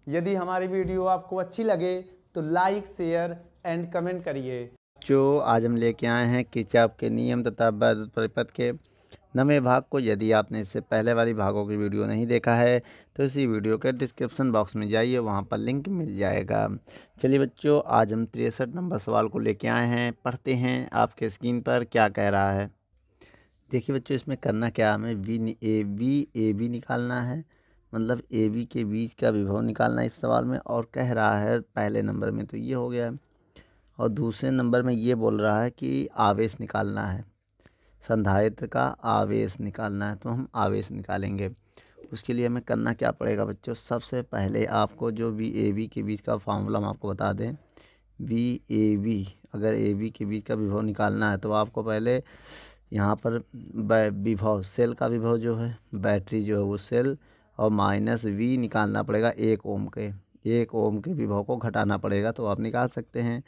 यदि हमारी वीडियो आपको अच्छी लगे तो लाइक, शेयर एंड कमेंट करिए। जो आज हम लेके आए हैं किरचॉफ के नियम तथा वैद्युत परिपथ के 9वें भाग को। यदि आपने इससे पहले वाली भागों की वीडियो नहीं देखा है तो इसी वीडियो के डिस्क्रिप्शन बॉक्स में जाइए, वहां पर लिंक मिल जाएगा। चलिए बच्चों, आज हम 63 नंबर सवाल को लेके आए हैं। पढ़ते हैं आपके स्क्रीन पर क्या कह रहा है। देखिए बच्चों, इसमें करना क्या, हमें ए बी निकालना है, मतलब ए बी के बीच का विभव निकालना है इस सवाल में। और कह रहा है पहले नंबर में तो ये हो गया, और दूसरे नंबर में ये बोल रहा है कि आवेश निकालना है, संधारित्र का आवेश निकालना है। तो हम आवेश निकालेंगे। उसके लिए हमें करना क्या पड़ेगा बच्चों, सबसे पहले आपको जो वी ए बी के बीच का फार्मूला हम आपको बता दें। वी ए बी, अगर ए बी के बीच का विभव निकालना है तो आपको पहले यहाँ पर विभव, सेल का विभव जो है, बैटरी जो है वो सेल, और माइनस वी निकालना पड़ेगा 1 ओम के। 1 ओम के विभव को घटाना पड़ेगा, तो आप निकाल सकते हैं।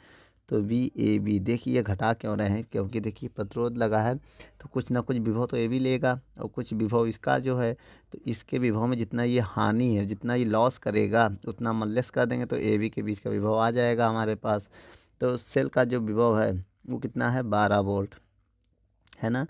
तो वी ए बी, देखिए घटा क्यों रहे हैं, क्योंकि देखिए प्रतिरोध लगा है तो कुछ ना कुछ विभव तो ए बी लेगा, और कुछ विभव इसका जो है, तो इसके विभव में जितना ये हानि है, जितना ये लॉस करेगा उतना मल्लेस कर देंगे, तो ए बी के बीच का विभव आ जाएगा हमारे पास। तो सेल का जो विभव है वो कितना है, 12 वोल्ट है ना।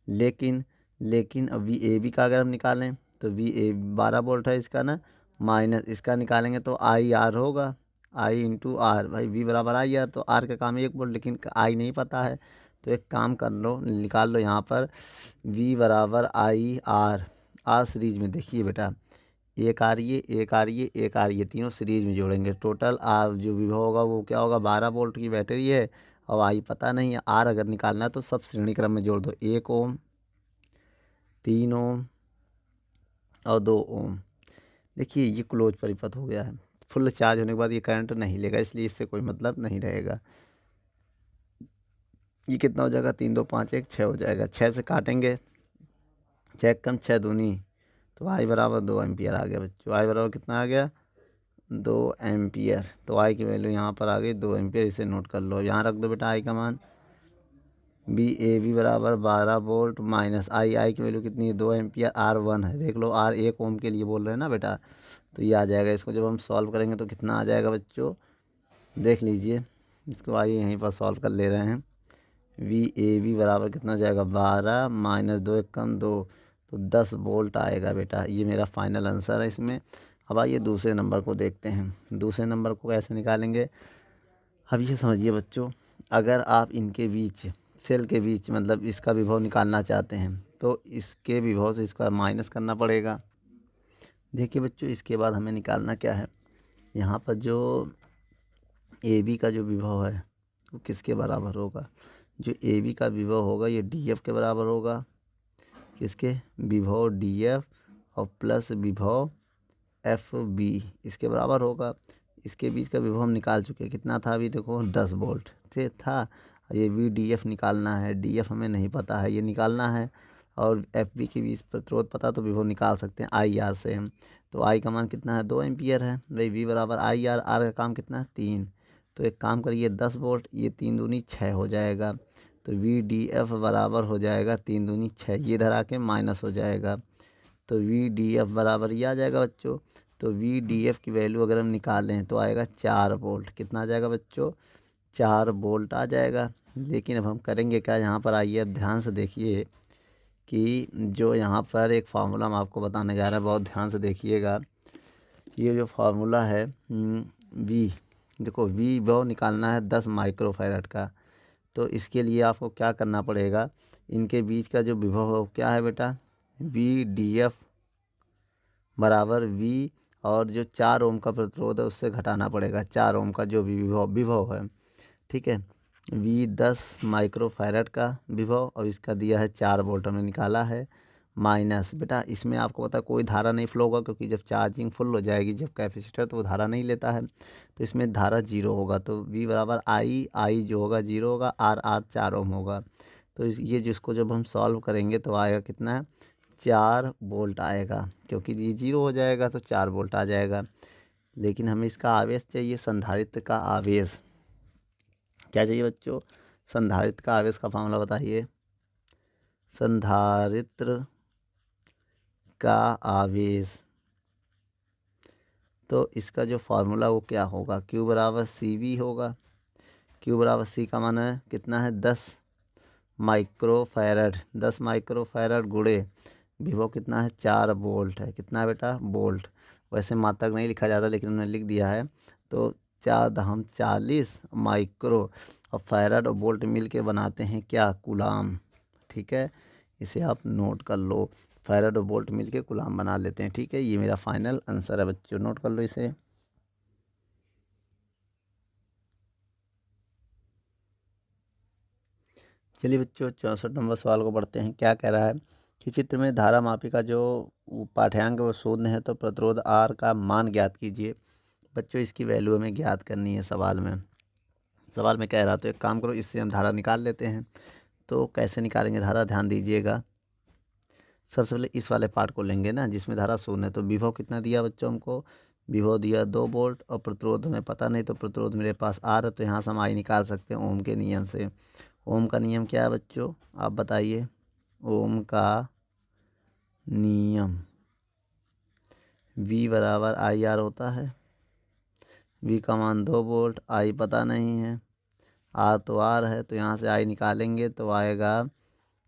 लेकिन लेकिन अब वी ए बी का अगर हम निकालें तो वी ए 12 वोल्ट है इसका ना, माइनस इसका निकालेंगे तो आई आर होगा, आई इंटू आर। भाई वी बराबर आई आर, तो आर का काम 1 वोल्ट, लेकिन आई नहीं पता है। तो एक काम कर लो, निकाल लो यहाँ पर वी बराबर आई आर। आर सीरीज में देखिए बेटा, एक आ रही है, एक आ रही है, एक आ रही है, तीनों सीरीज में जोड़ेंगे। टोटल आर जो विभव होगा वो क्या होगा, 12 वोल्ट की बैटरी है, और आई पता नहीं है। आर अगर निकालना है तो सब श्रेणी क्रम में जोड़ दो, 1 ओम, 3 ओम और 2 ओम। देखिए ये क्लोज परिपथ हो गया है। फुल चार्ज होने के बाद ये करंट नहीं लेगा, इसलिए इससे कोई मतलब नहीं रहेगा। ये कितना हो जाएगा, 3 2 5 1 6 हो जाएगा। 6 से काटेंगे, 6 कम 6 दूनी, तो आई बराबर 2 एम्पियर आ गया बच्चों। आई बराबर कितना आ गया, 2 एम्पियर। तो आई की वैल्यू यहाँ पर आ गई 2 एम्पियर। इसे नोट कर लो, यहाँ रख दो बेटा आई का मान। बी ए बी बराबर 12 वोल्ट माइनस आई, आई की वैल्यू कितनी है, 2 एम्पियर। आर 1 है, देख लो आर 1 ओम के लिए बोल रहे हैं ना बेटा, तो ये आ जाएगा। इसको जब हम सॉल्व करेंगे तो कितना आ जाएगा बच्चों, देख लीजिए। इसको आइए यहीं पर सॉल्व कर ले रहे हैं। वी ए बी बराबर कितना हो जाएगा, 12 माइनस 2 1 कम 2, तो 10 वोल्ट आएगा बेटा। ये मेरा फाइनल आंसर है इसमें। अब आइए दूसरे नंबर को देखते हैं। दूसरे नंबर को कैसे निकालेंगे, अब ये समझिए बच्चों, अगर आप इनके बीच, सेल के बीच, मतलब इसका विभव निकालना चाहते हैं तो इसके विभव से इसका माइनस करना पड़ेगा। देखिए बच्चों, इसके बाद हमें निकालना क्या है, यहाँ पर जो ए बी का जो विभव है वो किसके बराबर होगा, जो ए बी का विभव होगा ये डी एफ के बराबर होगा। किसके, विभव डी एफ और प्लस विभव एफ बी, इसके बराबर होगा। इसके बीच का विभव हम निकाल चुके हैं, कितना था अभी देखो, 10 वोल्ट से था। ये वी डी एफ निकालना है, डी एफ हमें नहीं पता है, ये निकालना है। और एफ बी के बीच प्रतिरोध पता तो विभव निकाल सकते हैं आई आर से हम। तो आई का मान कितना है, 2 एम्पियर है भाई। वी बराबर आई आर, आर का काम कितना है, 3। तो एक काम करिए, 10 वोल्ट, ये 3 दूनी 6 हो जाएगा। तो वी डी एफ बराबर हो जाएगा 3 दूनी 6, ये इधर आके माइनस हो जाएगा। तो वी डी एफ बराबर ये आ जाएगा बच्चों। तो वी डी एफ की वैल्यू अगर हम निकालें तो आएगा 4 वोल्ट। कितना आ जाएगा बच्चों, 4 वोल्ट आ जाएगा। लेकिन अब हम करेंगे क्या, यहाँ पर आइए अब ध्यान से देखिए कि जो यहाँ पर एक फार्मूला हम आपको बताने जा रहे हैं, बहुत ध्यान से देखिएगा। ये जो फार्मूला है वी, देखो वी वो निकालना है 10 माइक्रोफैरड का। तो इसके लिए आपको क्या करना पड़ेगा, इनके बीच का जो विभव है वो क्या है बेटा, वी डी एफ बराबर वी, और जो 4 ओम का प्रतिरोध है उससे घटाना पड़ेगा 4 ओम का जो विभव है। ठीक है, वी 10 माइक्रोफैरड का विभव, और इसका दिया है 4 वोल्ट हमने निकाला है, माइनस बेटा इसमें आपको पता है कोई धारा नहीं फ्लो होगा, क्योंकि जब चार्जिंग फुल हो जाएगी जब कैपेसिटर, तो वो धारा नहीं लेता है, तो इसमें धारा 0 होगा। तो वी बराबर आई, आई जो होगा 0 होगा, आर आर 4 ओम होगा। तो ये जिसको जब हम सॉल्व करेंगे तो आएगा कितना है, 4 वोल्ट आएगा, क्योंकि ये 0 हो जाएगा तो 4 वोल्ट आ जाएगा। लेकिन हमें इसका आवेश चाहिए, संधारित्र का आवेश। क्या चाहिए बच्चों, संधारित्र का आवेश का फार्मूला बताइए। संधारित्र का आवेश तो इसका जो फार्मूला वो क्या होगा, Q बराबर CV होगा। Q बराबर C का मान है कितना है 10 माइक्रोफैरड, 10 माइक्रोफैरड गुणे विभव कितना है 4 वोल्ट है। कितना है बेटा वोल्ट, वैसे मात्रक नहीं लिखा जाता लेकिन उन्होंने लिख दिया है। तो 4×40 माइक्रो और फैरड और वोल्ट मिल के बनाते हैं क्या, कूलाम। ठीक है, इसे आप नोट कर लो, फैरड और वोल्ट मिल के कूलाम बना लेते हैं। ठीक है, ये मेरा फाइनल आंसर है बच्चों, नोट कर लो इसे। चलिए बच्चों 64 नंबर सवाल को पढ़ते हैं। क्या कह रहा है कि चित्र में धारा मापी का जो पाठ्यांक है वो शून्य है तो प्रतिरोध R का मान ज्ञात कीजिए। बच्चों इसकी वैल्यू हमें ज्ञात करनी है सवाल में। सवाल में कह रहा तो एक काम करो, इससे हम धारा निकाल लेते हैं। तो कैसे निकालेंगे धारा, ध्यान दीजिएगा। सबसे पहले इस वाले पार्ट को लेंगे ना जिसमें धारा शून्य है। तो विभव कितना दिया बच्चों हमको, विभव दिया 2 वोल्ट और प्रतिरोध हमें पता नहीं, तो प्रतिरोध मेरे पास R है, तो यहाँ से हम I निकाल सकते हैं ओम के नियम से। ओम का नियम क्या है बच्चों, आप बताइए। ओम का नियम V बराबर IR होता है। V का मान 2 वोल्ट, I पता नहीं है, R तो R है, तो यहाँ से I निकालेंगे तो आएगा,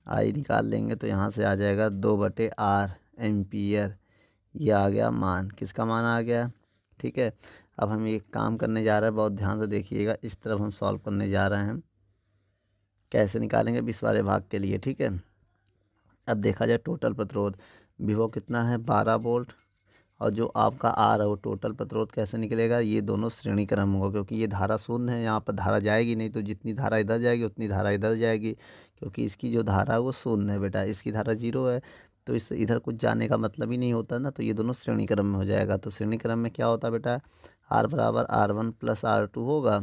I निकाल लेंगे तो यहाँ से आ जाएगा 2/R एम्पियर। ये आ गया मान, किसका मान आ गया। ठीक है, अब हम एक काम करने जा रहे हैं, बहुत ध्यान से देखिएगा, इस तरफ हम सॉल्व करने जा रहे हैं। कैसे निकालेंगे 20 वाले भाग के लिए। ठीक है, अब देखा जाए टोटल प्रतिरोध, विभव कितना है 12 वोल्ट और जो आपका आर है वो टोटल प्रतिरोध कैसे निकलेगा, ये दोनों श्रेणी क्रम होगा क्योंकि ये धारा शून्य है, यहाँ पर धारा जाएगी नहीं, तो जितनी धारा इधर जाएगी उतनी धारा इधर जाएगी, क्योंकि इसकी जो धारा है वो शून्य है बेटा, इसकी धारा 0 है, तो इस इधर कुछ जाने का मतलब ही नहीं होता ना, तो ये दोनों श्रेणी क्रम में हो जाएगा। तो श्रेणी क्रम में क्या होता है बेटा, R बराबर R1 + R2 होगा।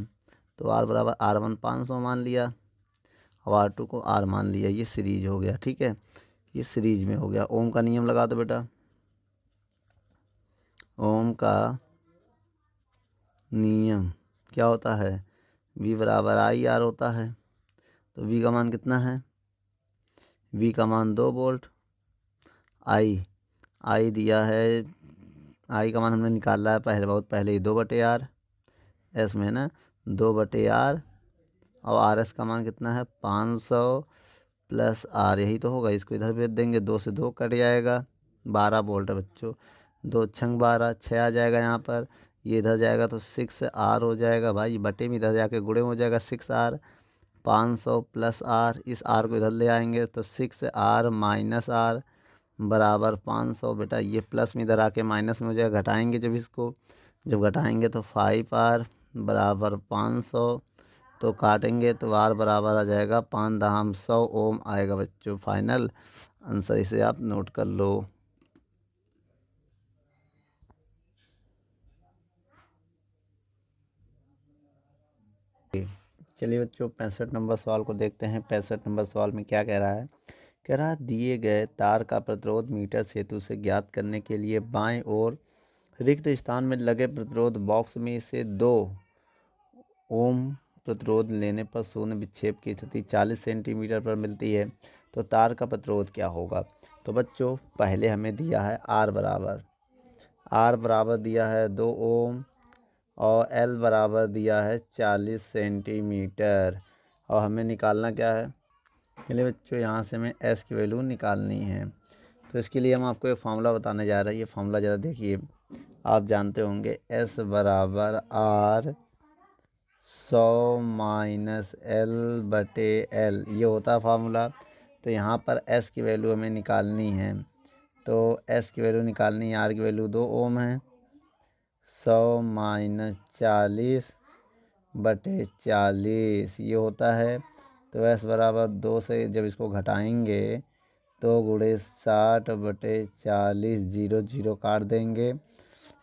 तो R बराबर R1 500 मान लिया और R2 को R मान लिया, ये सीरीज हो गया। ठीक है, ये सीरीज में हो गया। ओम का नियम लगा दो बेटा, ओम का नियम क्या होता है, V बराबर IR होता है। तो V का मान कितना है, V का मान 2 वोल्ट, I दिया है, I का मान हमने निकाला है पहले, बहुत पहले ही 2/R, S में ना 2/R और RS का मान कितना है 500 + R, यही तो होगा, इसको इधर भेज देंगे, 2 से 2 कट जाएगा, 12 वोल्ट है बच्चों, 2 छंग 12, 6 आ जाएगा यहाँ पर, ये इधर जाएगा तो 6R हो जाएगा भाई, बटे में इधर जाके गुणे में हो जाएगा 6R, 500 + R, इस R को इधर ले आएंगे तो 6R - R बराबर 500। बेटा ये प्लस में इधर आके माइनस में हो जाएगा, घटाएंगे जब इसको, जब घटाएंगे तो 5R बराबर 500, तो काटेंगे तो R बराबर आ जाएगा 5×100 ओम आएगा बच्चों, फाइनल आंसर, इसे आप नोट कर लो। चलिए बच्चों 65 नंबर सवाल को देखते हैं। 65 नंबर सवाल में क्या कह रहा है, कह रहा है दिए गए तार का प्रतिरोध मीटर सेतु से ज्ञात करने के लिए बाएं ओर रिक्त स्थान में लगे प्रतिरोध बॉक्स में से 2 ओम प्रतिरोध लेने पर शून्य विक्षेप की स्थिति 40 सेंटीमीटर पर मिलती है, तो तार का प्रतिरोध क्या होगा। तो बच्चों पहले हमें दिया है आर बराबर दिया है 2 ओम और L बराबर दिया है 40 सेंटीमीटर, और हमें निकालना क्या है, चलिए बच्चों यहाँ से हमें S की वैल्यू निकालनी है। तो इसके लिए हम आपको एक फार्मूला बताने जा रहे हैं, ये फार्मूला ज़रा देखिए, आप जानते होंगे S बराबर R 100 - L/L, ये होता है फार्मूला। तो यहाँ पर S की वैल्यू हमें निकालनी है, तो S की वैल्यू निकालनी है, R की वैल्यू 2 ओम है, 100 - 40/40 ये होता है। तो S बराबर 2 से जब इसको घटाएंगे तो गुणे 60/40, 0 0 काट देंगे,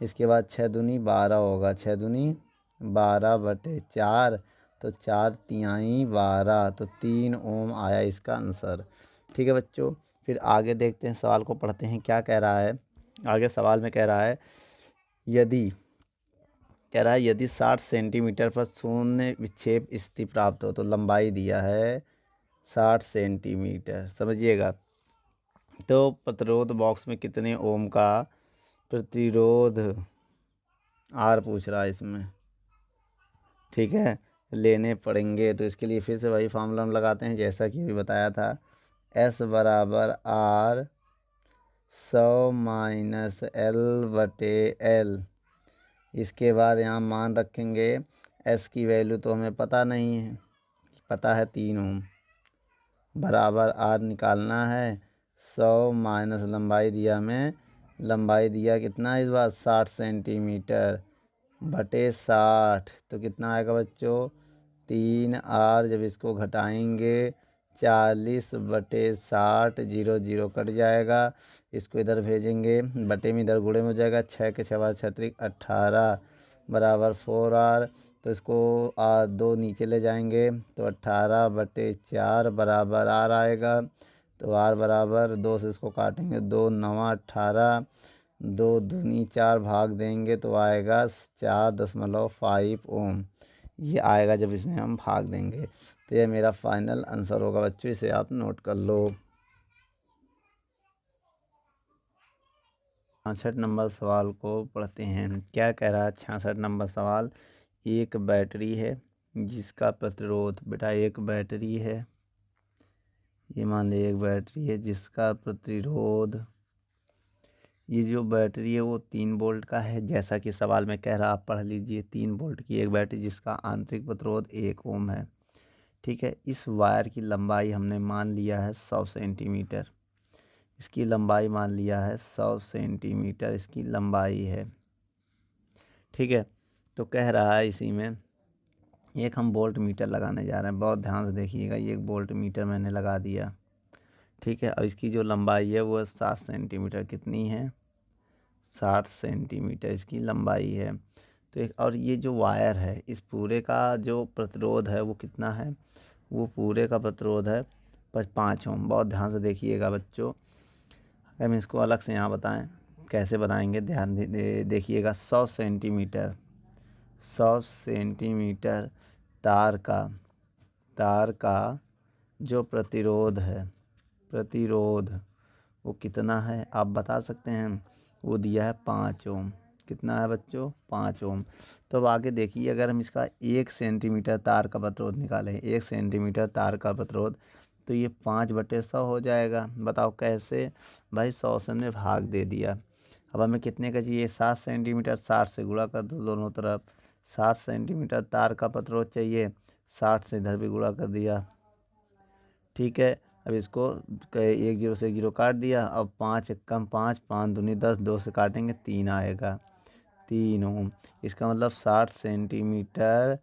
इसके बाद 6 दूनी 12 होगा, 6 दूनी 12/4, तो 4 तिहाई 12, तो 3 ओम आया इसका आंसर। ठीक है बच्चों, फिर आगे देखते हैं, सवाल को पढ़ते हैं, क्या कह रहा है। आगे सवाल में कह रहा है यदि 60 सेंटीमीटर पर शून्य विक्षेप स्थिति प्राप्त हो, तो लंबाई दिया है 60 सेंटीमीटर, समझिएगा। तो प्रतिरोध बॉक्स में कितने ओम का प्रतिरोध आर पूछ रहा है इसमें, ठीक है, लेने पड़ेंगे। तो इसके लिए फिर से वही फार्मूला हम लगाते हैं जैसा कि अभी बताया था, S बराबर R 100 माइनस L/L। इसके बाद यहाँ मान रखेंगे, S की वैल्यू तो हमें पता नहीं है, पता है 3 ओम, बराबर R निकालना है। 100 माइनस लंबाई दिया हमें, लंबाई दिया कितना इस बार 60 सेंटीमीटर बटे 60, तो कितना आएगा बच्चों 3R। जब इसको घटाएंगे 40/60, 0 0 कट जाएगा। इसको इधर भेजेंगे, बटे में इधर गुणे में हो जाएगा, 6 के 6 छत्रिक 18 बराबर 4R। तो इसको 2 नीचे ले जाएंगे तो 18/4 बराबर R आएगा। तो R बराबर 2 से इसको काटेंगे, 2 9 18, 2 दूनी 4 भाग देंगे तो आएगा 4.5 ओम। ये आएगा जब इसमें हम भाग देंगे। तो ये मेरा फाइनल आंसर होगा बच्चों, इसे आप नोट कर लो। 66 नंबर सवाल को पढ़ते हैं। क्या कह रहा है 66 नंबर सवाल, एक बैटरी है जिसका प्रतिरोध, बेटा एक बैटरी है, ये मान लीजिए एक बैटरी है जिसका प्रतिरोध, ये जो बैटरी है वो 3 वोल्ट का है, जैसा कि सवाल में कह रहा, आप पढ़ लीजिए। 3 वोल्ट की एक बैटरी जिसका आंतरिक प्रतिरोध 1 ओम है, ठीक है। इस वायर की लंबाई हमने मान लिया है 100 सेंटीमीटर, इसकी लंबाई मान लिया है 100 सेंटीमीटर इसकी लंबाई है, ठीक है। तो कह रहा है इसी में एक हम वोल्ट मीटर लगाने जा रहे हैं, बहुत ध्यान से देखिएगा। ये एक वोल्ट मीटर मैंने लगा दिया, ठीक है। और इसकी जो लंबाई है वो 60 सेंटीमीटर, कितनी है 60 सेंटीमीटर इसकी लंबाई है। तो एक, और ये जो वायर है इस पूरे का जो प्रतिरोध है वो कितना है, वो पूरे का प्रतिरोध है 5 ओम। बहुत ध्यान से देखिएगा बच्चों, हम इसको अलग से यहाँ बताएं कैसे बताएंगे, ध्यान देखिएगा। 100 सेंटीमीटर, 100 सेंटीमीटर तार का जो प्रतिरोध है, प्रतिरोध वो कितना है आप बता सकते हैं, वो दिया है 5 ओम। कितना है बच्चों 5 ओम। तो अब आगे देखिए, अगर हम इसका 1 सेंटीमीटर तार का प्रतिरोध निकालें, 1 सेंटीमीटर तार का प्रतिरोध, तो ये 5/100 हो जाएगा। बताओ कैसे, भाई 100 से हमने भाग दे दिया। अब हमें कितने का चाहिए 7 सेंटीमीटर, 60 से गुणा कर दो दोनों तरफ, 60 सेंटीमीटर तार का प्रतिरोध चाहिए, 60 से इधर भी गुणा कर दिया, ठीक है। अब इसको 1 0 से 1 0 काट दिया। अब 5 एकम 5, 5 दूनी 10, 2 से काटेंगे 3 आएगा, 3 ओम। इसका मतलब 60 सेंटीमीटर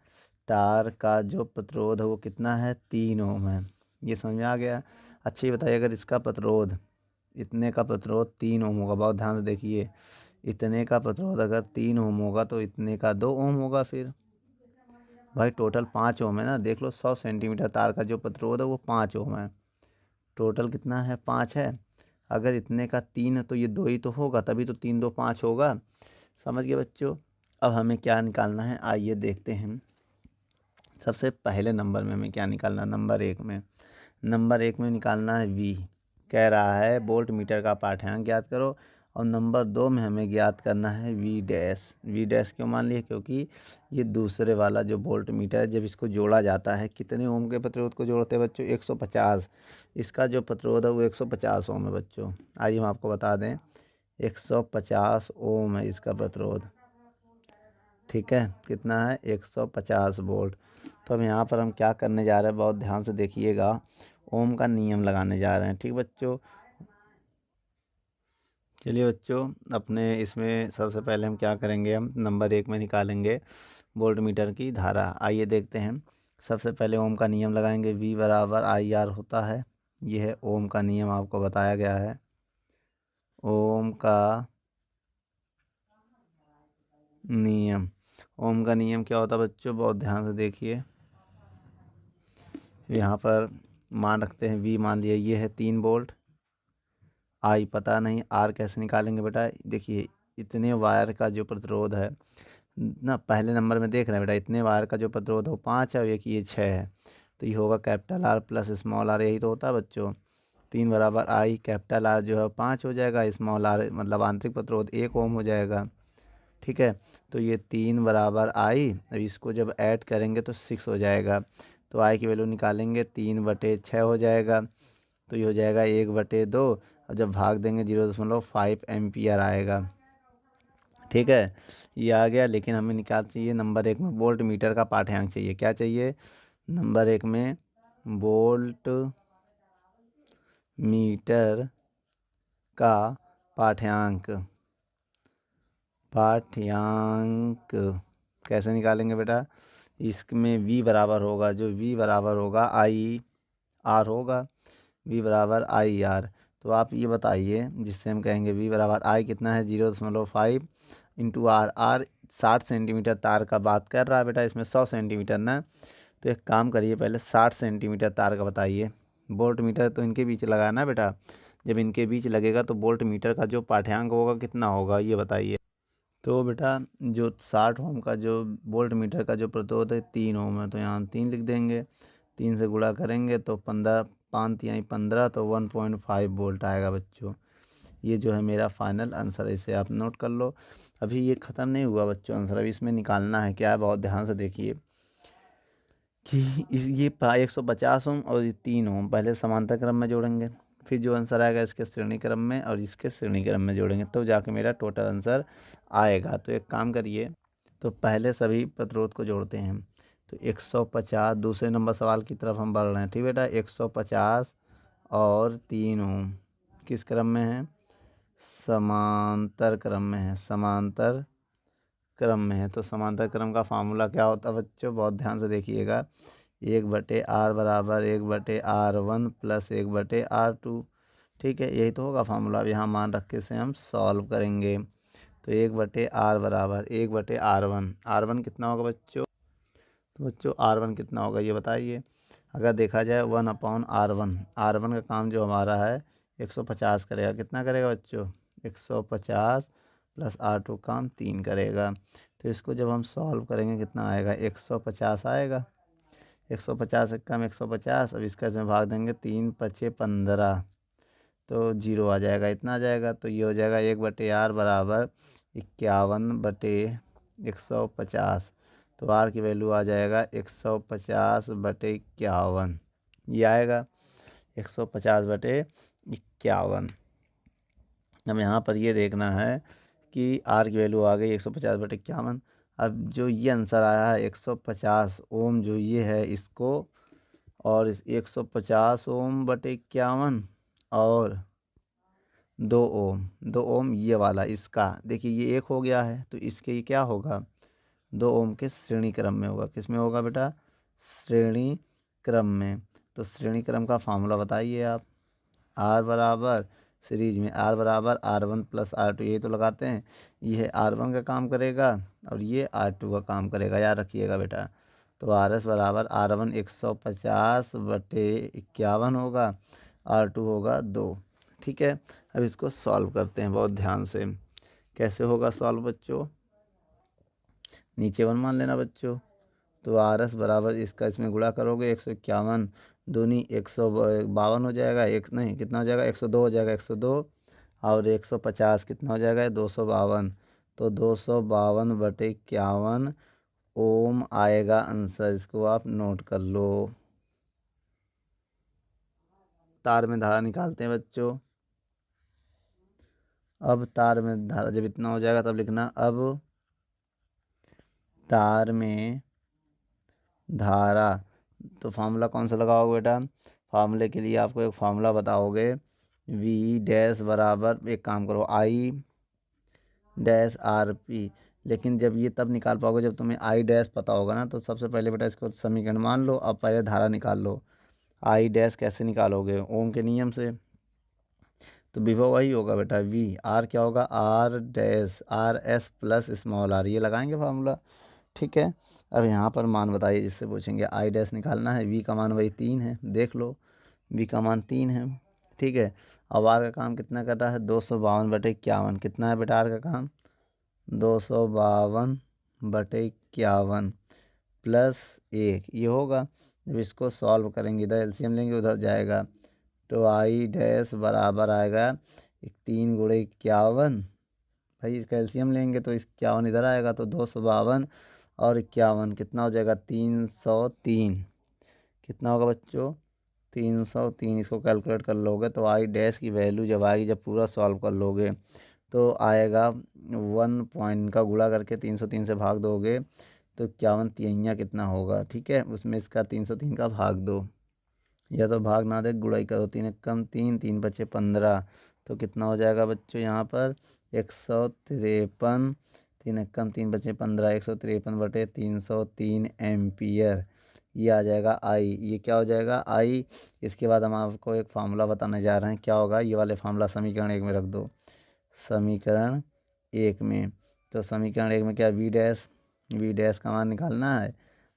तार का जो प्रतिरोध है वो कितना है 3 ओम है। ये समझ में आ गया। अच्छा ये बताइए, अगर इसका प्रतिरोध, इतने का प्रतिरोध 3 ओम होगा, बहुत ध्यान से देखिए, इतने का प्रतिरोध अगर 3 ओम होगा तो इतने का 2 ओम होगा। फिर भाई टोटल 5 ओम है ना, देख लो 100 सेंटीमीटर तार का जो प्रतिरोध है वो 5 ओम है, टोटल कितना है 5 है। अगर इतने का 3 है तो ये 2 ही तो होगा, तभी तो 3 2 5 होगा। समझ गए बच्चों। अब हमें क्या निकालना है, आइए देखते हैं। सबसे पहले नंबर में हमें क्या निकालना है, नंबर एक में निकालना है V। कह रहा है वोल्ट मीटर का पाठ्यांक ज्ञात करो। और नंबर 2 में हमें ज्ञात करना है V डैश क्यों मान लिया, क्योंकि ये दूसरे वाला जो वोल्ट मीटर है, जब इसको जोड़ा जाता है, कितने ओम के प्रतिरोध को जोड़ते हैं बच्चों 150, इसका जो प्रतिरोध है वो 150 ओम है बच्चों। आइए हम आपको बता दें 150 ओम है इसका प्रतिरोध, ठीक है। कितना है 150 वोल्ट। तो अब यहाँ पर हम क्या करने जा रहे हैं, बहुत ध्यान से देखिएगा, ओम का नियम लगाने जा रहे हैं, ठीक बच्चों। चलिए बच्चों, अपने इसमें सबसे पहले हम क्या करेंगे, हम नंबर 1 में निकालेंगे वोल्ट मीटर की धारा। आइए देखते हैं। सबसे पहले ओम का नियम लगाएंगे, V बराबर IR होता है, यह है ओम का नियम, आपको बताया गया है। ओम का नियम, ओम का नियम क्या होता है बच्चों, बहुत ध्यान से देखिए। यहाँ पर मान रखते हैं V, मान लिया ये है 3 वोल्ट, I पता नहीं, R कैसे निकालेंगे बेटा, देखिए इतने वायर का जो प्रतिरोध है ना, पहले नंबर में देख रहे हैं बेटा, इतने वायर का जो प्रतिरोध है वो 5 है और एक ये 6 है, तो ये होगा capital R plus small r, यही तो होता है बच्चों। 3 बराबर I, कैपिटल R जो है 5 हो जाएगा, स्मॉल r मतलब आंतरिक प्रतिरोध 1 ओम हो जाएगा, ठीक है। तो ये 3 बराबर आई, अब इसको जब ऐड करेंगे तो 6 हो जाएगा। तो आई की वैल्यू निकालेंगे 3/6 हो जाएगा, तो ये हो जाएगा 1/2। और जब भाग देंगे 0.5 एम्पियर आएगा। ठीक है, ये आ गया। लेकिन हमें निकाल चाहिए नंबर 1 में वोल्ट मीटर का पाठ्यांक चाहिए। क्या चाहिए? नंबर 1 में वोल्ट मीटर का पाठ्यांक। कैसे निकालेंगे बेटा? इसमें v बराबर होगा, जो v बराबर होगा आई आर होगा, v बराबर आई आर। तो आप ये बताइए, जिससे हम कहेंगे v बराबर आई कितना है? 0.5 इंटू आर। आर 60 सेंटीमीटर तार का बात कर रहा है बेटा, इसमें 100 सेंटीमीटर ना। तो एक काम करिए, पहले 60 सेंटीमीटर तार का बताइए। वोल्ट मीटर तो इनके बीच लगाना बेटा, जब इनके बीच लगेगा तो वोल्ट मीटर का जो पाठ्यांक होगा कितना होगा ये बताइए। तो बेटा जो 60 ओम का जो वोल्ट मीटर का जो प्रतिरोध है 3 ओम है, तो यहाँ 3 लिख देंगे। 3 से गुणा करेंगे तो 15, 5 यानी 15, तो 1.5 वोल्ट आएगा बच्चों। ये जो है मेरा फाइनल आंसर है, इसे आप नोट कर लो। अभी ये ख़त्म नहीं हुआ बच्चों आंसर, अभी इसमें निकालना है। क्या है? बहुत ध्यान से देखिए कि इस ये 150 ओम और ये 3 ओम पहले समांतर क्रम में जोड़ेंगे, फिर जो आंसर आएगा इसके श्रेणी क्रम में और इसके श्रेणी क्रम में जोड़ेंगे, तो जाके मेरा टोटल आंसर आएगा। तो एक काम करिए, तो पहले सभी प्रतिरोध को जोड़ते हैं। तो 150, दूसरे नंबर सवाल की तरफ हम बढ़ रहे हैं। ठीक बेटा, 150 और 3 ओम किस क्रम में है? समांतर क्रम में है। समांतर क्रम में है। तो समांतर क्रम का फार्मूला क्या होता है बच्चों? बहुत ध्यान से देखिएगा। 1/r बराबर 1/r1 प्लस 1/r2। ठीक है, यही तो होगा फार्मूला। अब यहाँ मान रख के से हम सॉल्व करेंगे। तो 1/r बराबर 1/r1। r1 कितना होगा बच्चों? तो बच्चों r1 कितना होगा ये बताइए। अगर देखा जाए 1/r1, r1 का काम जो हमारा है 150 करेगा। कितना करेगा बच्चों? 150 प्लस r2 काम 3 करेगा। तो इसको जब हम सॉल्व करेंगे कितना आएगा? 150 आएगा। 150 एक कम 150। अब इसका इसमें भाग देंगे 3×5 = 15, तो 0 आ जाएगा। इतना आ जाएगा। तो ये हो जाएगा 1/r बराबर 51/150। तो r की वैल्यू आ जाएगा 150/51। ये आएगा 150/51। अब यहाँ पर ये देखना है कि r की वैल्यू आ गई 150/51। अब जो ये आंसर आया है 150 ओम, जो ये है इसको, और इस 150 ओम/51 और 2 ओम ये वाला इसका, देखिए ये 1 हो गया है, तो इसके ये क्या होगा? 2 ओम के श्रेणी क्रम में होगा। किस में होगा बेटा? श्रेणी क्रम में। तो श्रेणी क्रम का फार्मूला बताइए आप। आर बराबर सीरीज में आर बराबर r1 प्लस r2, यही तो लगाते हैं। ये r1 का काम करेगा और ये r2 का काम करेगा, याद रखिएगा बेटा। तो RS बराबर r1 150/51 होगा, r2 होगा 2। ठीक है, अब इसको सॉल्व करते हैं बहुत ध्यान से। कैसे होगा सॉल्व बच्चों? नीचे 1 मान लेना बच्चों। तो RS बराबर इसका इसमें गुणा करोगे 151 दूनी 152 हो जाएगा। एक नहीं, कितना हो जाएगा? 102 हो जाएगा। 102 और 150 कितना हो जाएगा? 252। तो 252/51 ओम आएगा आंसर। इसको आप नोट कर लो। तार में धारा निकालते हैं बच्चों। अब तार में धारा जब इतना हो जाएगा तब लिखना, अब तार में धारा। तो फार्मूला कौन सा लगाओगे बेटा? फार्मूले के लिए आपको एक फार्मूला बताओगे। V डैश बराबर, एक काम करो, I डैश RP। लेकिन जब ये तब निकाल पाओगे जब तुम्हें I डैश पता होगा ना। तो सबसे पहले बेटा इसको समीकरण मान लो, अब पहले धारा निकाल लो। I डैश कैसे निकालोगे? ओम के नियम से। तो विभव वही होगा बेटा, V। R क्या होगा? R dash RS plus small r, ये लगाएंगे फार्मूला। ठीक है, अब यहाँ पर मान बताइए जिससे पूछेंगे। I डैश निकालना है, V का मान वही 3 है, देख लो V का मान 3 है। ठीक है, अब R का काम कितना कर रहा है? 252/51। कितना है बेटा R का काम? 252/51 प्लस 1, ये होगा। जब इसको सॉल्व करेंगे, इधर एलसीएम लेंगे उधर जाएगा। तो I डैश बराबर आएगा 3 × 51 भाई कैल्शियम लेंगे तो 51 इधर आएगा, तो 252 और 51 कितना हो जाएगा 303। कितना होगा बच्चों 303। इसको कैलकुलेट कर लोगे तो आई डैश की वैल्यू जब आएगी, जब पूरा सॉल्व कर लोगे तो आएगा 1 पॉइंट का गुणा करके 303 से भाग दोगे तो 51 तिहैया कितना होगा, ठीक है। उसमें इसका 303 का भाग दो, या तो भाग ना दे गुड़ाई करो, 3 एकम 3, 3 बचे 15, तो कितना हो जाएगा बच्चों यहाँ पर 153। 3 एकम 3 बचे 15, 153 बटे 303 एम्पियर, ये आ जाएगा आई। ये क्या हो जाएगा आई। इसके बाद हम आपको एक फार्मूला बताने जा रहे हैं, क्या होगा ये वाले फार्मूला समीकरण 1 में रख दो। समीकरण 1 में, तो समीकरण 1 में क्या वी डैश का मान निकालना है।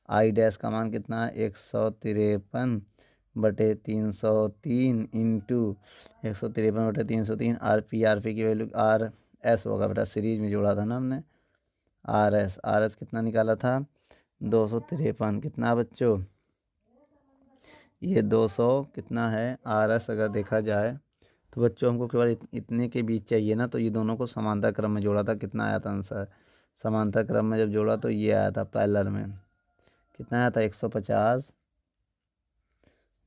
आई डैश का मान कितना है 153 बटे 303 इंटू 153 बटे 303 आर पी की वैल्यू आर एस होगा बेटा, सीरीज में जोड़ा था ना हमने। आर एस कितना निकाला था 253। कितना बच्चों ये 200 कितना है आर एस अगर देखा जाए तो बच्चों हमको केवल इतने के बीच चाहिए ना, तो ये दोनों को समांतर क्रम में जोड़ा था, कितना आया था आंसर। समांतर क्रम में जब जोड़ा तो ये आया था पैरेलल में, कितना आया था 150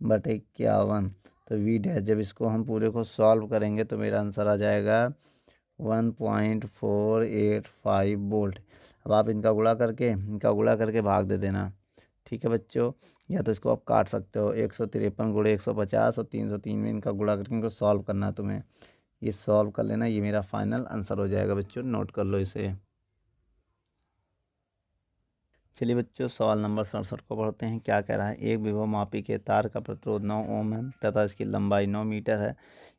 बटे 51। तो वी डैश जब इसको हम पूरे को सॉल्व करेंगे तो मेरा आंसर आ जाएगा 1.485 वोल्ट। अब आप इनका गुणा करके भाग दे देना, ठीक है बच्चों। या तो इसको आप काट सकते हो 153 गुणे 150 और 303 में इनका गुणा करके इनको सॉल्व करना है तुम्हें। ये सॉल्व कर लेना, ये मेरा फाइनल आंसर हो जाएगा बच्चों, नोट कर लो इसे। चलिए बच्चों सवाल नंबर 67 को पढ़ते हैं। क्या कह रहा है, एक विभव मापी के तार का प्रतिरोध 9 ओम है तथा इसकी लंबाई 9 मीटर है।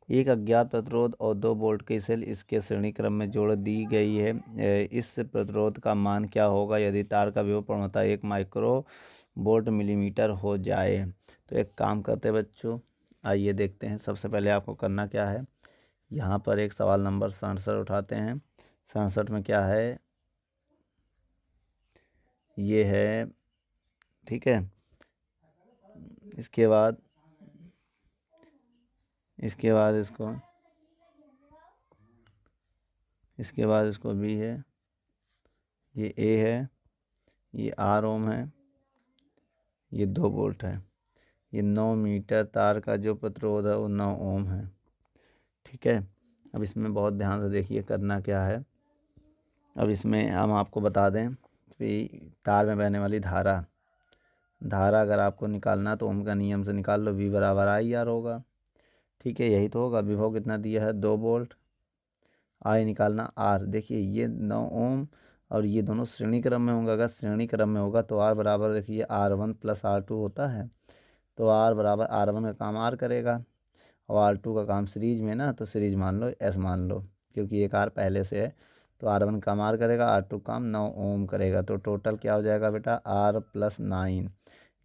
एक अज्ञात प्रतिरोध और 2 वोल्ट की सेल इसके श्रेणी क्रम में जोड़ दी गई है। इस प्रतिरोध का मान क्या होगा यदि तार का विभव प्रवणता 1 माइक्रो वोल्ट मिलीमीटर हो जाए। तो एक काम करते हैं बच्चों, आइए देखते हैं। सबसे पहले आपको करना क्या है, यहाँ पर एक सवाल नंबर 67 उठाते हैं। 67 में क्या है, ये है, ठीक है। इसके बाद इसको बी है, ये ए है, ये आर ओम है, ये 2 वोल्ट है। ये 9 मीटर तार का जो प्रतिरोध है वो 9 ओम है, ठीक है। अब इसमें बहुत ध्यान से देखिए करना क्या है। अब इसमें हम आपको बता दें कि तार में बहने वाली धारा अगर आपको निकालना तो ओम का नियम से निकाल लो, वी बराबर आई आर होगा, ठीक है। यही तो होगा। विभव कितना दिया है 2 वोल्ट, आई निकालना आर। देखिए ये 9 ओम और ये दोनों श्रेणी क्रम में होंगे। अगर श्रेणी क्रम में होगा तो आर बराबर देखिए R1 + R2 होता है, तो आर बराबर R1 का काम आर करेगा और R2 का काम सीरीज में ना, तो सीरीज मान लो एस मान लो, क्योंकि एक आर पहले से है। तो R1 काम आर करेगा, R2 काम 9 ओम करेगा। तो टोटल क्या हो जाएगा बेटा R + 9।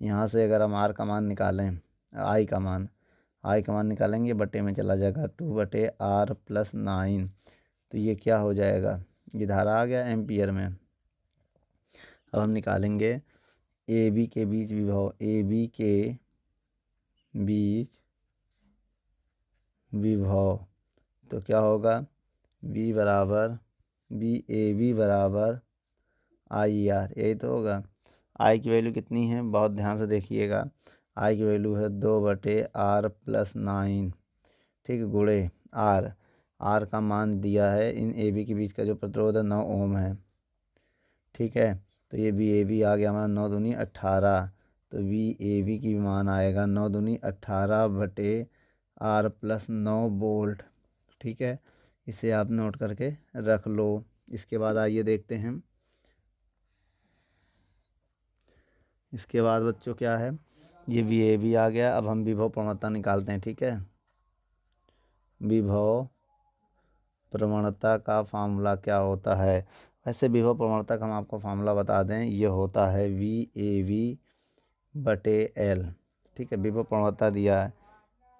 यहाँ से अगर हम आर का मान निकालें, आई का मान निकालेंगे, बटे में चला जाएगा 2/R + 9। तो ये क्या हो जाएगा, ये धारा आ गया एम्पियर में। अब हम निकालेंगे ए बी के बीच विभव, ए बी के बीच विभव। तो क्या होगा बी ए बी बराबर आई आर, यही तो होगा। आई की वैल्यू कितनी है, बहुत ध्यान से देखिएगा। आई की वैल्यू है 2/R + 9, ठीक है, गुणे आर का मान दिया है। इन ए बी के बीच का जो प्रतिरोध है 9 ओम है, ठीक है। तो ये बी ए बी आ गया हमारा 9 दूनी 18। तो वी ए बी की मान आएगा 9 दूनी 18/R + 9 वोल्ट, ठीक है। इसे आप नोट करके रख लो। इसके बाद आइए देखते हैं, इसके बाद बच्चों क्या है, ये वी ए बी आ गया। अब हम विभव प्रवणता निकालते हैं, ठीक है। विभव प्रवणता का फार्मूला क्या होता है, वैसे विभव प्रवणता का हम आपको फार्मूला बता दें, ये होता है VAV/L, ठीक है। विभव प्रवणता दिया है,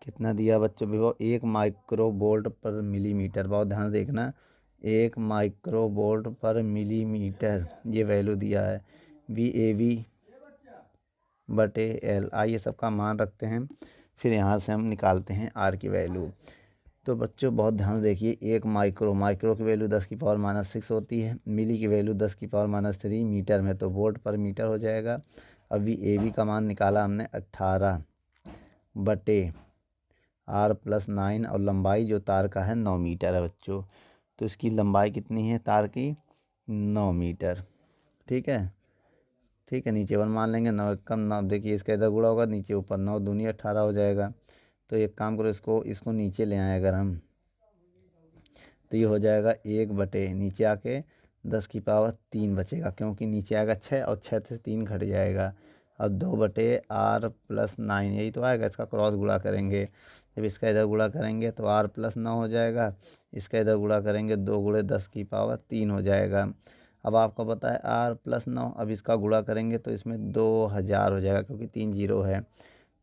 कितना दिया बच्चों, विभव 1 माइक्रो वोल्ट पर मिलीमीटर, बहुत ध्यान से देखना, 1 माइक्रो वोल्ट पर मिलीमीटर ये वैल्यू दिया है। VAV/L, आइए सबका मान रखते हैं, फिर यहाँ से हम निकालते हैं आर की वैल्यू। तो बच्चों बहुत ध्यान से देखिए, एक माइक्रो की वैल्यू 10⁻⁻6 होती है, मिली की वैल्यू 10⁻³ मीटर में, तो वोल्ट पर मीटर हो जाएगा। अभी ए बी का मान निकाला हमने 18/r+9 और लंबाई जो तार का है 9 मीटर है बच्चों। तो इसकी लंबाई कितनी है तार की? 9 मीटर। ठीक है, ठीक है, नीचे 1 मान लेंगे, 9 कम 9, देखिए इसका इधर गुणा होगा, नीचे ऊपर 9 दूनी 18 हो जाएगा। तो एक काम करो, इसको नीचे ले आए अगर हम, तो ये हो जाएगा 1/, नीचे आके 10⁻³ बचेगा, क्योंकि नीचे आएगा 6 और 6 से 3 घट जाएगा। अब 2/r+9 यही तो आएगा, इसका क्रॉस गुणा करेंगे, जब इसका इधर गुणा करेंगे तो r+9 हो जाएगा, इसका इधर गुणा करेंगे 2 × 10⁻³ हो जाएगा। अब आपको पता है r+9, अब इसका गुणा करेंगे तो इसमें 2000 हो जाएगा, क्योंकि 3 जीरो है।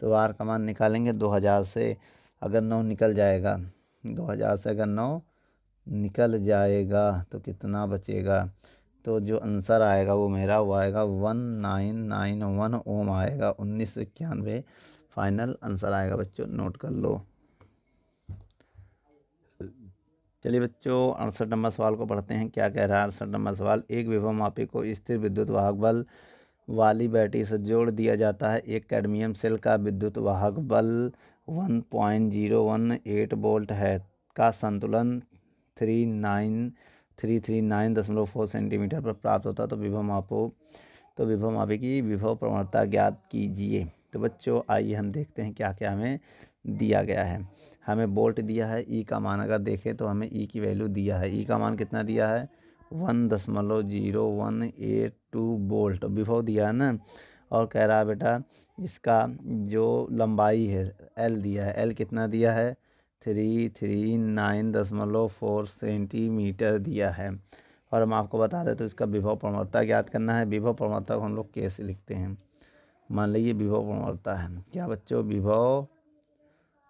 तो r का मान निकालेंगे 2000 से, अगर 9 निकल जाएगा, 2000 से अगर 9 निकल जाएगा तो कितना बचेगा? तो जो आंसर आएगा वो मेरा वो आएगा 1991 ओम आएगा, 1991 फाइनल आंसर आएगा बच्चों, नोट कर लो। चलिए बच्चों 68 नंबर सवाल को पढ़ते हैं, क्या कह रहा है 68 नंबर सवाल। एक विभव मापी को स्थिर विद्युत वाहक बल वाली बैटरी से जोड़ दिया जाता है। एक कैडमियम सेल का विद्युत वाहक बल 1.018 वोल्ट है का संतुलन 339.4 सेंटीमीटर पर प्राप्त होता है। तो विभव मापी की विभव प्रवणता ज्ञात कीजिए। तो बच्चों आइए हम देखते हैं क्या क्या हमें दिया गया है। हमें वोल्ट दिया है, ई का मान अगर देखें तो हमें ई की वैल्यू दिया है, ई का मान कितना दिया है? 1.0182 वोल्ट विभव दिया है ना। और कह रहा है बेटा इसका जो लंबाई है एल दिया है, एल कितना दिया है? 339.4 सेंटीमीटर दिया है। और हम आपको बता दें तो इसका विभव प्रवणता ज्ञात करना है। विभव प्रवणता को हम लोग कैसे लिखते हैं? मान लीजिए विभव प्रवणता है क्या बच्चों? विभव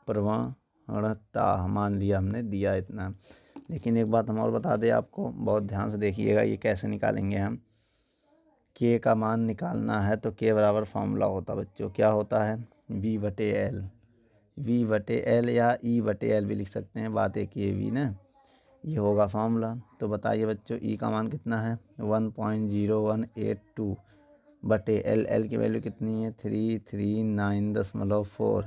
प्रवणता मान लिया हमने, दिया इतना। लेकिन एक बात हम और बता दें आपको, बहुत ध्यान से देखिएगा, ये कैसे निकालेंगे हम। के का मान निकालना है तो के बराबर फार्मूला होता बच्चों, क्या होता है? V/L, V/L या E/L भी लिख सकते हैं, बात एक ये भी ना, ये होगा फार्मूला। तो बताइए बच्चों ई का मान कितना है? 1.0182/L, एल की वैल्यू कितनी है? 339.4।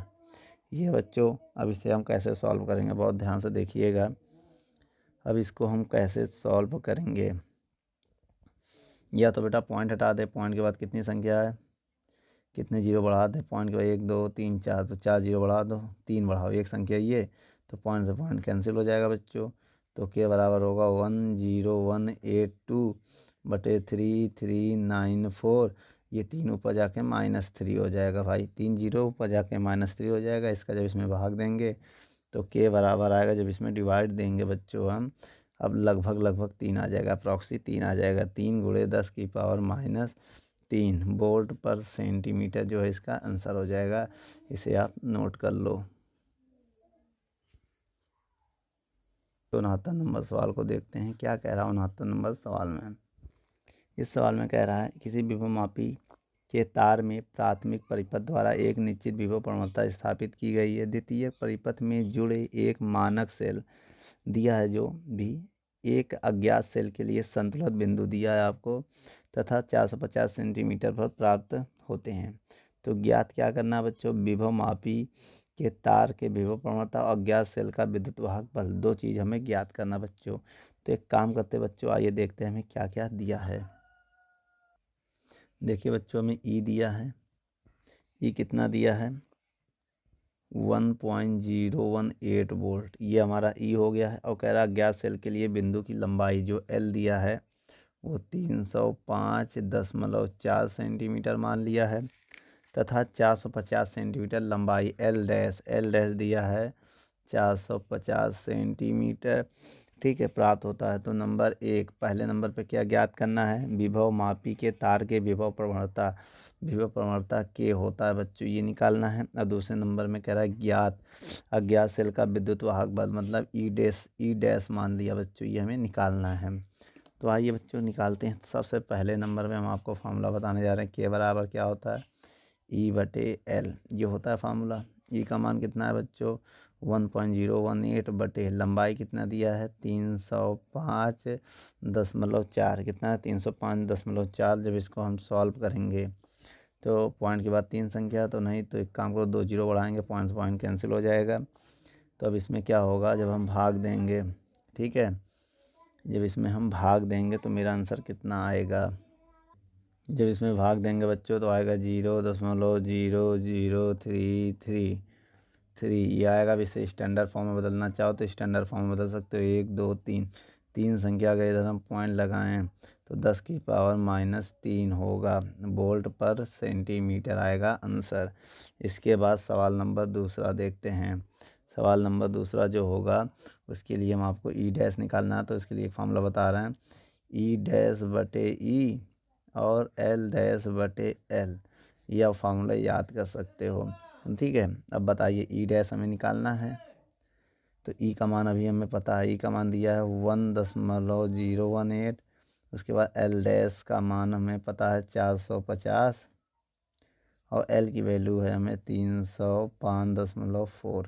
ये बच्चों अब इसे हम कैसे सॉल्व करेंगे, बहुत ध्यान से देखिएगा। अब इसको हम कैसे सॉल्व करेंगे? या तो बेटा पॉइंट हटा दे, पॉइंट के बाद कितनी संख्या है, कितने जीरो बढ़ा दे, पॉइंट के बाद 1 2 3 4, तो 4 जीरो बढ़ा दो, 3 बढ़ाओ, एक संख्या ये, तो पॉइंट से पॉइंट कैंसिल हो जाएगा बच्चों। तो के बराबर होगा 10182/3394। ये 3 ऊपर जाके -3 हो जाएगा भाई, 3 जीरो ऊपर जाके -3 हो जाएगा। इसका जब इसमें भाग देंगे तो के बराबर आएगा, जब इसमें डिवाइड देंगे बच्चों हम, अब लगभग 3 आ जाएगा, अप्रॉक्सी 3 आ जाएगा। 3 × 10⁻³ वोल्ट पर सेंटीमीटर जो है इसका आंसर हो जाएगा। इसे आप नोट कर लो। तो 69 नंबर सवाल को देखते हैं, क्या कह रहा है 69 नंबर सवाल में। इस सवाल में कह रहा है किसी विभव मापी के तार में प्राथमिक परिपथ द्वारा एक निश्चित विभव प्रवणता स्थापित की गई है। द्वितीयक परिपथ में जुड़े एक मानक सेल दिया है, जो भी एक अज्ञात सेल के लिए संतुलित बिंदु दिया है आपको, तथा 450 सेंटीमीटर पर प्राप्त होते हैं। तो ज्ञात क्या करना है बच्चों? विभव मापी के तार के विभव प्रवणता और अज्ञात सेल का विद्युत वाहक बल, दो चीज़ हमें ज्ञात करना बच्चों। तो एक काम करते बच्चों, आइए देखते हैं हमें क्या क्या दिया है। देखिए बच्चों हमें ई दिया है, ई कितना दिया है? 1.018 वोल्ट, ये हमारा ई हो गया है। और कह रहा है अज्ञात सेल के लिए बिंदु की लंबाई जो एल दिया है वो 305.4 सेंटीमीटर मान लिया है, तथा 450 सेंटीमीटर लंबाई एल डैश दिया है 450 सेंटीमीटर, ठीक है, प्राप्त होता है। तो नंबर 1, पहले नंबर पे क्या ज्ञात करना है? विभव मापी के तार के विभव प्रवणता के होता है बच्चों, ये निकालना है। और दूसरे नंबर में कह रहा है ज्ञात अज्ञात सेल का विद्युत वाहक बल, मतलब ई डैश मान लिया बच्चों, ये हमें निकालना है। तो आइए बच्चों निकालते हैं। सबसे पहले नंबर में हम आपको फार्मूला बताने जा रहे हैं, के बराबर क्या होता है? E/L, ये होता है फार्मूला। ई का मान कितना है बच्चों? 1.018 बटे लंबाई कितना दिया है 305.4, कितना है 305.4। जब इसको हम सॉल्व करेंगे तो पॉइंट के बाद 3 संख्या तो नहीं, तो एक काम करो 2 जीरो बढ़ाएंगे, पॉइंट से पॉइंट कैंसिल हो जाएगा। तो अब इसमें क्या होगा, जब हम भाग देंगे, ठीक है, जब इसमें हम भाग देंगे तो मेरा आंसर कितना आएगा, जब इसमें भाग देंगे बच्चों तो आएगा 0.000333 ये आएगा। अब इसे स्टैंडर्ड फॉर्म में बदलना चाहो तो स्टैंडर्ड फॉर्म में बदल सकते हो, 1 2 3, 3 संख्या का इधर हम पॉइंट लगाएं तो 10 की पावर -3 होगा, वोल्ट पर सेंटीमीटर आएगा आंसर। इसके बाद सवाल नंबर दूसरा देखते हैं। सवाल नंबर दूसरा जो होगा उसके लिए हम आपको ई डैश निकालना है, तो इसके लिए एक फार्मूला बता रहे हैं, ई डैश बटे ई और एल डैश बटे एल, यह फार्मूला याद कर सकते हो, ठीक है। अब बताइए ई डैश हमें निकालना है, तो ई का मान अभी हमें पता है, ई का मान दिया है 1.018। उसके बाद एल डैश का मान हमें पता है 450 और एल की वैल्यू है हमें 305.4,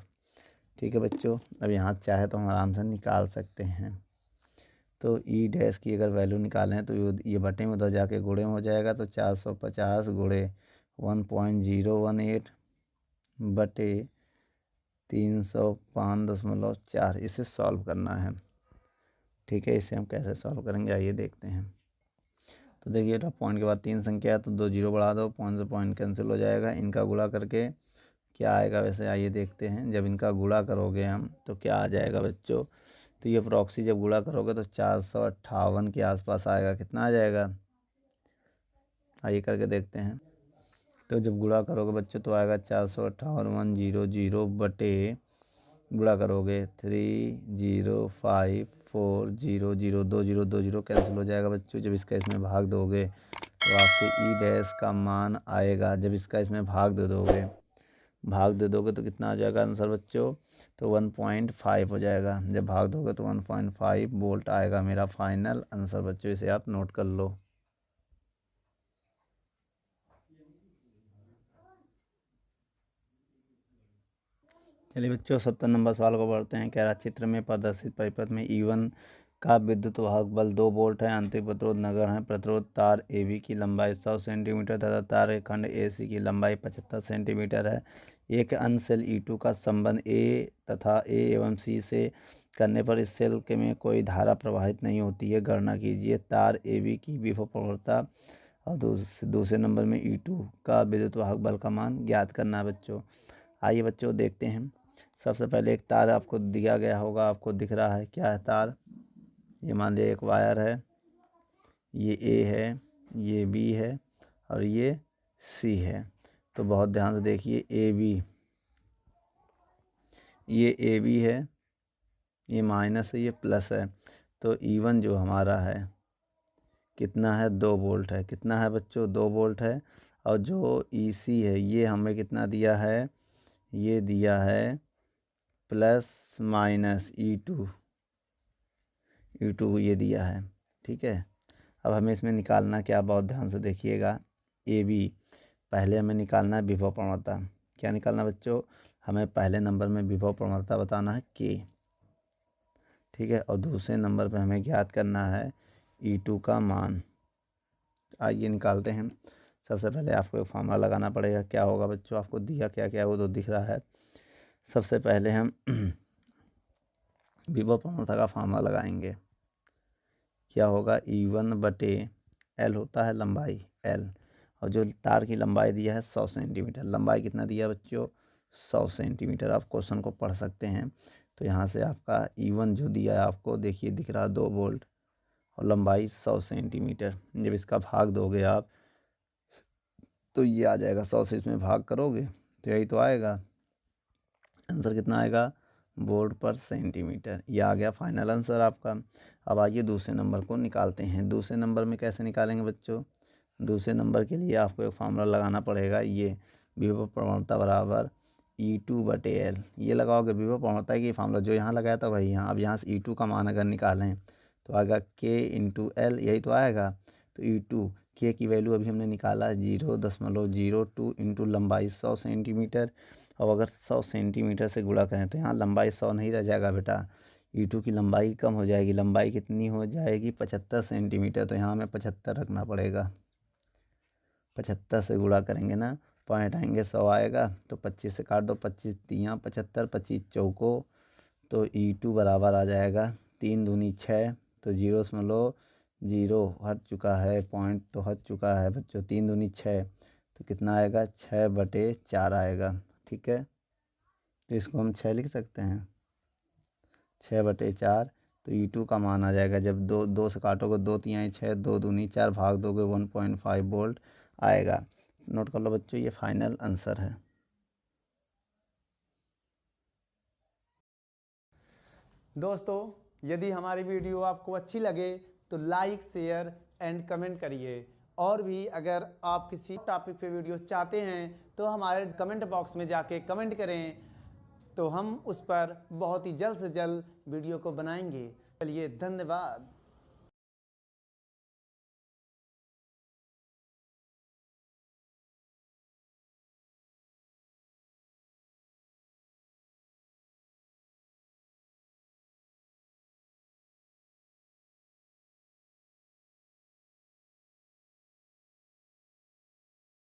ठीक है बच्चों। अब यहाँ चाहे तो हम आराम से निकाल सकते हैं। तो ई डैश की अगर वैल्यू निकालें तो ये बटे में उधर जाके गुणे में हो जाएगा, तो 450 गुणे 1.018 बटे 305.4, इसे सॉल्व करना है, ठीक है। इसे हम कैसे सॉल्व करेंगे आइए देखते हैं। तो देखिए पॉइंट के बाद 3 संख्या है तो 2 जीरो बढ़ा दो, पॉइंट से पॉइंट कैंसिल हो जाएगा। इनका गुणा करके क्या आएगा वैसे आइए देखते हैं। जब इनका गुणा करोगे हम तो क्या आ जाएगा बच्चों, तो ये प्रॉक्सी जब गुणा करोगे तो 458 के आसपास आएगा। कितना आ जाएगा आइए करके देखते हैं। तो जब गुणा करोगे बच्चों तो आएगा 458 बटे गुणा करोगे 30540, 2 जीरो कैंसिल हो जाएगा बच्चों। जब इसका इसमें भाग दोगे तो आपके ई डैश का मान आएगा, जब इसका इसमें भाग दे दोगे तो कितना आ जाएगा आंसर बच्चों, तो 1.5 हो जाएगा। जब भाग दोगे तो 1.5 वोल्ट आएगा मेरा फाइनल आंसर बच्चों, इसे आप नोट कर लो। चलिए बच्चों 70 नंबर सवाल को पढ़ते हैं। कह रहा चित्र में प्रदर्शित परिपथ में E1 का विद्युत वाहक बल 2 वोल्ट है, आंतरिक प्रतिरोध नगण्य है, प्रतिरोध तार AB की लंबाई 100 सेंटीमीटर तथा तार के खंड AC की लंबाई 75 सेंटीमीटर है। एक अन्य सेल E2 का संबंध A तथा A एवं C से करने पर इस सेल के में कोई धारा प्रवाहित नहीं होती है, गणना कीजिए तार AB की विभव प्रवणता और दूसरे नंबर में E2 का विद्युत वाहक बल का मान ज्ञात करना है बच्चों। आइए बच्चों देखते हैं। सबसे पहले एक तार आपको दिया गया होगा, आपको दिख रहा है क्या है तार, ये मान लिया एक वायर है, ये A है, ये B है और ये C है। तो बहुत ध्यान से देखिए AB, ये AB है, ये माइनस है, ये प्लस है। तो E1 जो हमारा है कितना है 2 वोल्ट है, कितना है बच्चों 2 वोल्ट है। और जो EC है ये हमें कितना दिया है, ये दिया है प्लस माइनस E2 ये दिया है, ठीक है। अब हमें इसमें निकालना क्या, बहुत ध्यान से देखिएगा। AB पहले हमें निकालना है विभव प्रवणता, क्या निकालना बच्चों, हमें पहले नंबर में विभव प्रवणता बताना है K, ठीक है। और दूसरे नंबर पे हमें ज्ञात करना है E2 का मान। आइए निकालते हैं। सबसे पहले आपको एक फार्मूला लगाना पड़ेगा, क्या होगा बच्चों, आपको दिया क्या क्या है वो तो दिख रहा है। सबसे पहले हम विभव प्रवणता का फार्मूला लगाएंगे, क्या होगा E1 बटे L होता है लंबाई L, और जो तार की लंबाई दिया है 100 सेंटीमीटर, लंबाई कितना दिया बच्चों 100 सेंटीमीटर। आप क्वेश्चन को पढ़ सकते हैं। तो यहाँ से आपका E1 जो दिया है आपको देखिए दिख रहा है 2 वोल्ट और लंबाई 100 सेंटीमीटर। जब इसका भाग दोगे आप तो ये आ जाएगा, 100 से इसमें भाग करोगे तो यही तो आएगा आंसर, कितना आएगा वोल्ट पर सेंटीमीटर। ये आ गया फाइनल आंसर आपका। अब आइए दूसरे नंबर को निकालते हैं। दूसरे नंबर में कैसे निकालेंगे बच्चों, दूसरे नंबर के लिए आपको एक फार्मूला लगाना पड़ेगा, ये विभव प्रवणता बराबर E2 बटे L, ये लगाओगे विभव प्रवणता की फार्मूला जो यहाँ लगाया था वही यहाँ। अब यहाँ से E2 का मान अगर निकालें तो आएगा K इंटू L, यही तो आएगा। तो E2 के की वैल्यू अभी हमने निकाला 0.02 इंटू लंबाई 100 सेंटीमीटर। और अगर 100 सेंटीमीटर से गुणा करें तो यहाँ लंबाई 100 नहीं रह जाएगा बेटा, E2 की लंबाई कम हो जाएगी। लंबाई कितनी हो जाएगी? 75 सेंटीमीटर। तो यहाँ हमें 75 रखना पड़ेगा। 75 से गुणा करेंगे ना, पॉइंट आएंगे 100 आएगा, तो 25 से काट दो, 25 तियाँ 75, 25 चौको, तो E2 बराबर आ जाएगा 3 दूनी 6, तो 0.0 हट चुका है, पॉइंट तो हट चुका है बच्चों। 3 दूनी 6, तो कितना आएगा? 6/4 आएगा। ठीक है, तो इसको हम 6 लिख सकते हैं, 6/4। तो E2 का मान आ जाएगा, जब दो से काटोगे 2 तिहाई 6, 2 दूनी 4, भाग दोगे 1.5 वोल्ट आएगा। नोट कर लो बच्चों, ये फाइनल आंसर है। दोस्तों, यदि हमारी वीडियो आपको अच्छी लगे तो लाइक, शेयर एंड कमेंट करिए। और भी अगर आप किसी टॉपिक पे वीडियो चाहते हैं तो हमारे कमेंट बॉक्स में जाके कमेंट करें, तो हम उस पर बहुत ही जल्द से जल्द वीडियो को बनाएंगे। चलिए, धन्यवाद।